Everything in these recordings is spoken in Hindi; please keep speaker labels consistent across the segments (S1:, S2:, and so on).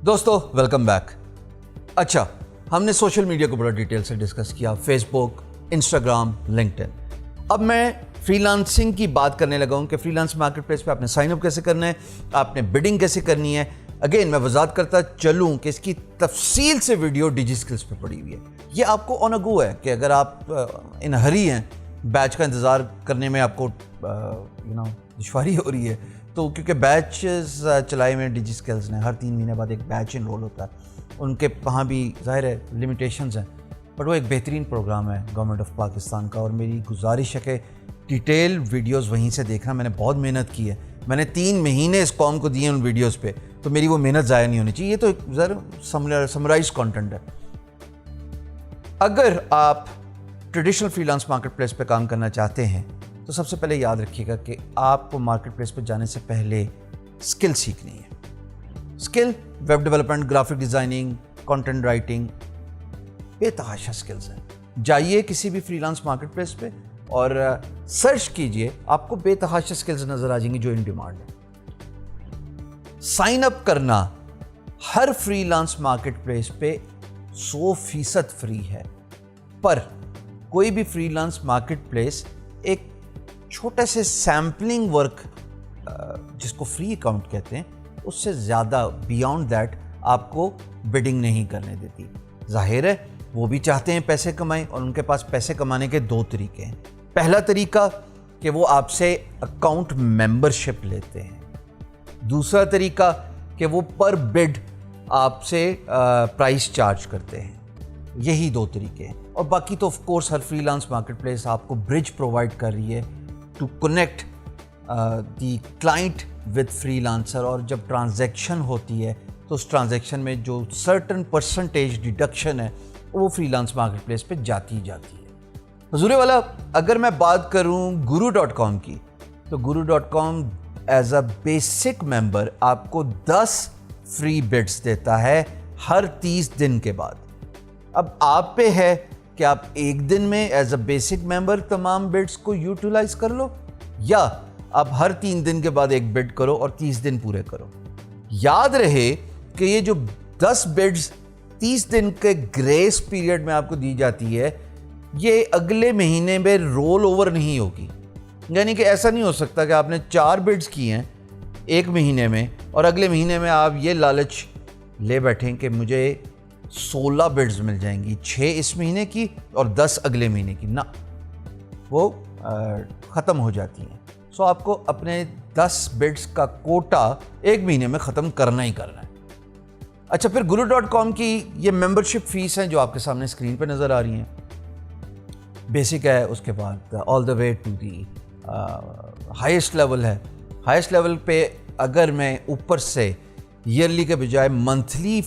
S1: दोस्तों वेलकम बैक। अच्छा, हमने सोशल मीडिया को बड़ा डिटेल से डिस्कस किया, फेसबुक, इंस्टाग्राम, लिंक्डइन। अब मैं फ्रीलांसिंग की बात करने लगा हूँ कि फ्रीलांस मार्केट प्लेस पे आपने साइन अप कैसे करना है, आपने बिडिंग कैसे करनी है। अगेन मैं वजाहत करता चलूँ कि इसकी तफसील से वीडियो डिजी स्किल्स पे पड़ी हुई है। ये आपको ऑन अ गो है कि अगर आप इन हरी हैं, बैच का इंतज़ार करने में आपको दुश्वारी हो रही है, तो क्योंकि बैच चलाए में डिजी स्किल्स ने हर 3 महीने बाद एक बैच इनरोल होता है। उनके वहाँ भी ज़ाहिर है लिमिटेशंस हैं, बट वो एक बेहतरीन प्रोग्राम है गवर्नमेंट ऑफ पाकिस्तान का। और मेरी गुजारिश है कि डिटेल वीडियोस वहीं से देखना। मैंने बहुत मेहनत की है, मैंने 3 महीने इस कॉम को दिए उन वीडियोस पे, तो मेरी वो मेहनत ज़ाया नहीं होनी चाहिए। ये तो एक ज़रा समराइज कंटेंट है। अगर आप ट्रेडिशनल फ्रीलांस मार्केट प्लेस पे काम करना चाहते हैं तो सबसे पहले याद रखिएगा कि आपको मार्केट प्लेस पे जाने से पहले स्किल सीखनी है। Skill web development, graphic designing, content writing, बेतहाशा स्किल्स हैं। जाइए किसी भी फ्रीलांस मार्केट प्लेस पे और सर्च कीजिए, आपको बेतहाशा स्किल्स नज़र आ जाएंगी जो इन डिमांड है। साइन अप करना हर फ्रीलांस मार्केट प्लेस पे 100% फ्री है, पर कोई भी फ्रीलांस मार्केट प्लेस एक छोटे से सैम्पलिंग वर्क जिसको फ्री अकाउंट कहते हैं, उससे ज़्यादा बियॉन्ड दैट आपको बिडिंग नहीं करने देती। जाहिर है वो भी चाहते हैं पैसे कमाएं, और उनके पास पैसे कमाने के 2 तरीके हैं। पहला तरीका कि वो आपसे अकाउंट मेंबरशिप लेते हैं। दूसरा तरीका कि वो पर बिड आपसे प्राइस चार्ज करते हैं। यही 2 तरीके हैं, और बाकी तो ऑफ कोर्स हर फ्रीलांस मार्केट प्लेस आपको ब्रिज प्रोवाइड कर रही है to connect the client with freelancer. और जब ट्रांजैक्शन होती है तो उस ट्रांजैक्शन में जो सर्टन परसेंटेज डिडक्शन है वो फ्रीलांस मार्केट प्लेस पे जाती है। हुजूरे वाला, अगर मैं बात करूं guru.com की, तो guru.com as a basic member आपको 10 फ्री बिड्स देता है हर 30 दिन के बाद। अब आप पे है कि आप एक दिन में एज अ बेसिक मेंबर तमाम बिड्स को यूटिलाइज कर लो, या आप हर 3 दिन के बाद एक बिड करो और 30 दिन पूरे करो। याद रहे कि ये जो 10 बिड्स 30 दिन के ग्रेस पीरियड में आपको दी जाती है, ये अगले महीने में रोल ओवर नहीं होगी। यानी कि ऐसा नहीं हो सकता कि आपने 4 बिड्स की हैं एक महीने में और अगले महीने में आप ये लालच ले बैठें कि मुझे 16 बिड्स मिल जाएंगी, 6 इस महीने की और 10 अगले महीने की। ना, वो ख़त्म हो जाती हैं। सो आपको अपने 10 बिड्स का कोटा एक महीने में ख़त्म करना ही करना है। अच्छा, फिर guru.com की ये मेंबरशिप फ़ीस हैं जो आपके सामने स्क्रीन पर नज़र आ रही हैं। बेसिक है, उसके बाद all the way to the highest level है। हाईएस्ट लेवल पे अगर मैं ऊपर से ईयरली के बजाय मंथली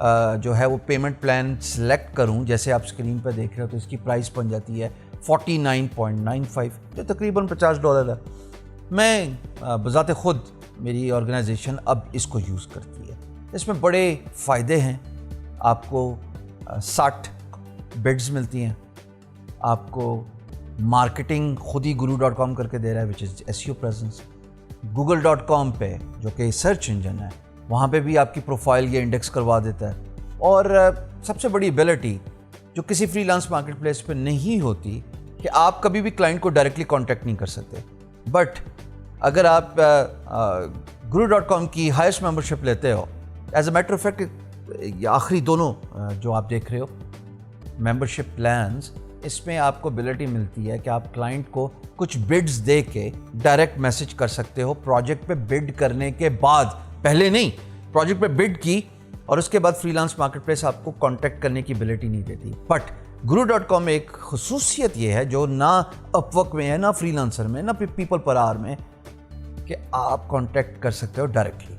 S1: जो है वो पेमेंट प्लान सेलेक्ट करूं, जैसे आप स्क्रीन पर देख रहे हो, तो इसकी प्राइस बन जाती है 49.95, जो तकरीबन $50 है। मैं बज़ाते ख़ुद मेरी ऑर्गेनाइजेशन अब इसको यूज़ करती है। इसमें बड़े फ़ायदे हैं। आपको 60 बिड्स मिलती हैं, आपको मार्केटिंग खुद ही guru.com करके दे रहा है, which is SEO presence. google.com पे जो कि सर्च इंजन है, वहाँ पे भी आपकी प्रोफाइल ये इंडेक्स करवा देता है। और सबसे बड़ी एबिलिटी जो किसी फ्रीलांस मार्केट प्लेस पे नहीं होती कि आप कभी भी क्लाइंट को डायरेक्टली कांटेक्ट नहीं कर सकते, बट अगर आप guru.com की हाईएस्ट मेंबरशिप लेते हो, as a matter of fact आखिरी दोनों जो आप देख रहे हो मेंबरशिप प्लान्स, इसमें आपको एबिलिटी मिलती है कि आप क्लाइंट को कुछ बिड्स दे के डायरेक्ट मैसेज कर सकते हो प्रोजेक्ट पे बिड करने के बाद। पहले नहीं, प्रोजेक्ट पे बिड की और उसके बाद फ्रीलांस मार्केट प्लेस आपको कांटेक्ट करने की एबिलिटी नहीं देती। बट guru.com में एक खुसूसियत ये है जो ना अपवर्क में है, ना फ्रीलांसर में, ना पीपल पर आवर में, कि आप कांटेक्ट कर सकते हो डायरेक्टली।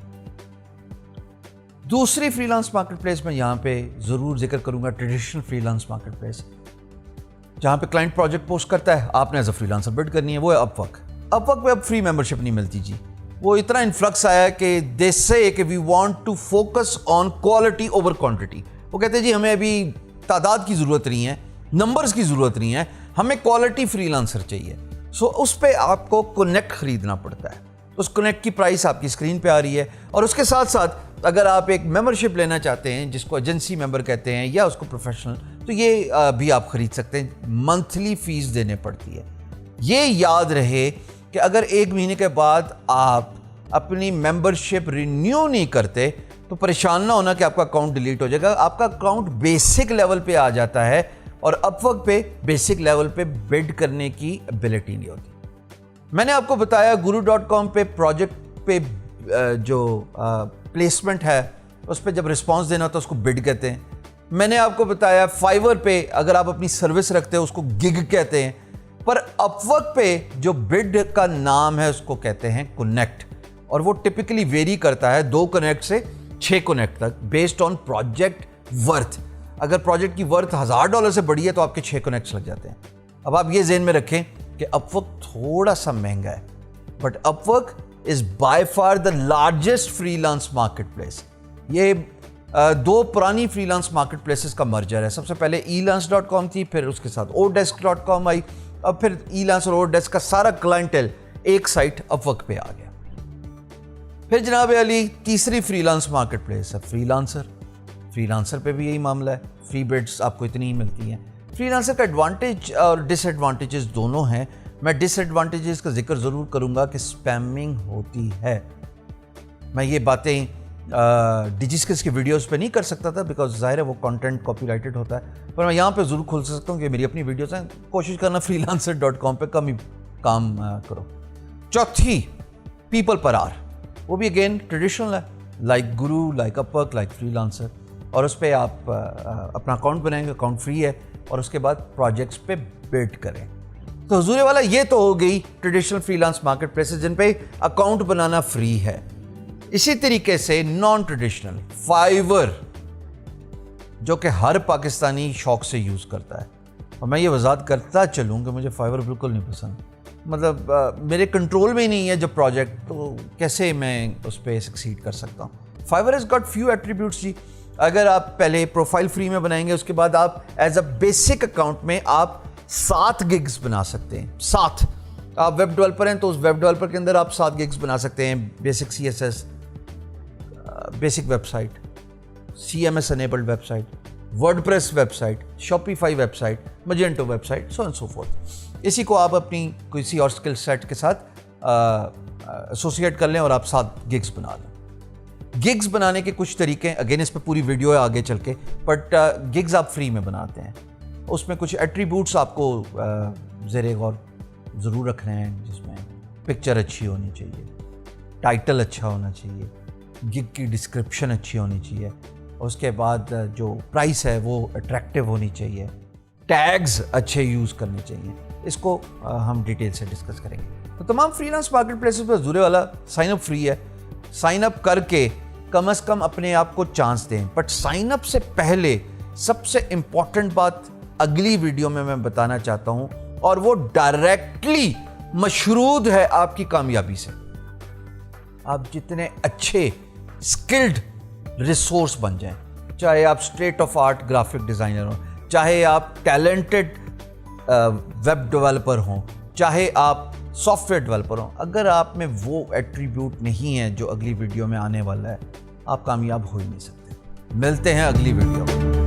S1: दूसरी फ्रीलांस मार्केट प्लेस में यहाँ पे ज़रूर जिक्र करूँगा ट्रेडिशनल फ्रीलांस मार्केट प्लेस, जहाँ पे क्लाइंट प्रोजेक्ट पोस्ट करता है, आपने एज अ फ्रीलांसर बिड करनी है, वो है अपवर्क। अपवर्क पे अब फ्री मेंबरशिप नहीं मिलती जी। वो इतना इन्फ्लक्स आया कि दे से कि we want to focus on quality over quantity. वो कहते हैं जी हमें अभी तादाद की ज़रूरत नहीं है, नंबर्स की ज़रूरत नहीं है, हमें क्वालिटी फ्रीलांसर चाहिए। सो उस पर आपको कनेक्ट ख़रीदना पड़ता है। उस कनेक्ट की प्राइस आपकी स्क्रीन पे आ रही है, और उसके साथ साथ अगर आप एक मेंबरशिप लेना चाहते हैं जिसको एजेंसी मेंबर कहते हैं या उसको प्रोफेशनल, तो ये भी आप खरीद सकते हैं। मंथली फीस देने पड़ती है। ये याद रहे कि अगर 1 महीने के बाद आप अपनी मेंबरशिप रिन्यू नहीं करते तो परेशान ना होना कि आपका अकाउंट डिलीट हो जाएगा। आपका अकाउंट बेसिक लेवल पे आ जाता है और अपवर्क पे बेसिक लेवल पे बिड करने की एबिलिटी नहीं होती। मैंने आपको बताया guru.com पे प्रोजेक्ट पे जो प्लेसमेंट है उस पर जब रिस्पांस देना होता है उसको बिड कहते हैं। मैंने आपको बताया फाइवर पे अगर आप अपनी सर्विस रखते हो उसको गिग कहते हैं, पर अपवर्क पे जो बिड का नाम है उसको कहते हैं कनेक्ट, और वो टिपिकली वेरी करता है 2 कनेक्ट से 6 कनेक्ट तक बेस्ड ऑन प्रोजेक्ट वर्थ। अगर प्रोजेक्ट की वर्थ $1000 से बड़ी है तो आपके 6 कनेक्ट्स लग जाते हैं। अब आप ये ज़हन में रखें कि अपवर्क थोड़ा सा महंगा है, but Upwork is by far the largest freelance market place. ये 2 पुरानी फ्रीलांस मार्केट प्लेसेस का मर्जर है। सबसे पहले elance.com थी, फिर उसके साथ odesk.com आई, अब फिर elance और odesk का सारा क्लाइंटेल एक साइट अपवर्क पे आ गया। फिर जनाब अली तीसरी फ्रीलांस मार्केट प्लेस है फ्रीलांसर। फ्रीलांसर पे भी यही मामला है, फ्री बिड्स आपको इतनी ही मिलती हैं। फ्रीलांसर का एडवांटेज और डिसएडवांटेजेस दोनों हैं। मैं डिसएडवांटेजेस का जिक्र ज़रूर करूंगा कि स्पैमिंग होती है। मैं ये बातें डिजिस्किल्स की वीडियोस पे नहीं कर सकता था बिकॉज ज़ाहिर है वो कंटेंट कॉपीराइटेड होता है, पर मैं यहाँ पे ज़रूर खोल सकता हूँ कि मेरी अपनी वीडियोस हैं। कोशिश करना freelancer.com पे कम ही काम करो। चौथी पीपल पर आवर, वो भी अगेन ट्रेडिशनल है, लाइक गुरु, लाइक अपवर्क, लाइक फ्रीलांसर, और उस पर आप अपना अकाउंट बनाएंगे, अकाउंट फ्री है, और उसके बाद प्रोजेक्ट्स पे बिड करें। तो हुजूर वाला ये तो हो गई ट्रेडिशनल फ्रीलांस मार्केट प्लेसेस जिन पे अकाउंट बनाना फ्री है। इसी तरीके से नॉन ट्रेडिशनल फाइवर, जो कि हर पाकिस्तानी शौक से यूज़ करता है, और मैं ये वजाहत करता चलूँ कि मुझे फाइवर बिल्कुल नहीं पसंद। मतलब मेरे कंट्रोल में ही नहीं है जब प्रोजेक्ट, तो कैसे मैं उस पर सक्सीड कर सकता हूँ। Fiverr has got few attributes जी। अगर आप पहले प्रोफाइल फ्री में बनाएंगे, उसके बाद आप एज अ बेसिक अकाउंट में आप 7 गिग्स बना सकते हैं। 7 आप वेब डेवलपर हैं तो उस वेब डेवलपर के अंदर आप 7 गिग्स बना सकते हैं। Basic CSS, basic website, CMS enabled website, WordPress website, Shopify website, Magento website, so and so fourth. इसी को आप अपनी किसी और स्किल सेट के साथ एसोसिएट कर लें और आप 7 गिग्स बना लें। गिग्स बनाने के कुछ तरीके, अगेन इस पर पूरी वीडियो है आगे चल के, बट गिग्स आप फ्री में बनाते हैं। उसमें कुछ एट्रीब्यूट्स आपको ज़ेरे गौर ज़रूर रखने हैं, जिसमें पिक्चर अच्छी होनी चाहिए, टाइटल अच्छा होना चाहिए, गिग की डिस्क्रिप्शन अच्छी होनी चाहिए, और उसके बाद जो प्राइस है वो अट्रैक्टिव होनी चाहिए, टैग्स अच्छे यूज़ करने चाहिए। इसको हम डिटेल से डिस्कस करेंगे। तो तमाम फ्रीलांस मार्केट प्लेसेस पर ज़रूर वाला साइन अप फ्री है। साइन अप करके कम से कम अपने आप को चांस दें, बट साइन अप से पहले सबसे इम्पॉर्टेंट बात अगली वीडियो में मैं बताना चाहता हूं, और वो डायरेक्टली मशरूद है आपकी कामयाबी से। आप जितने अच्छे स्किल्ड रिसोर्स बन जाएं, चाहे आप state of art graphic designer हो, चाहे आप टैलेंटेड वेब डेवलपर हों, चाहे आप सॉफ्टवेयर डेवलपर हों, अगर आप में वो एट्रीब्यूट नहीं है जो अगली वीडियो में आने वाला है, आप कामयाब हो ही नहीं सकते। मिलते हैं अगली वीडियो में।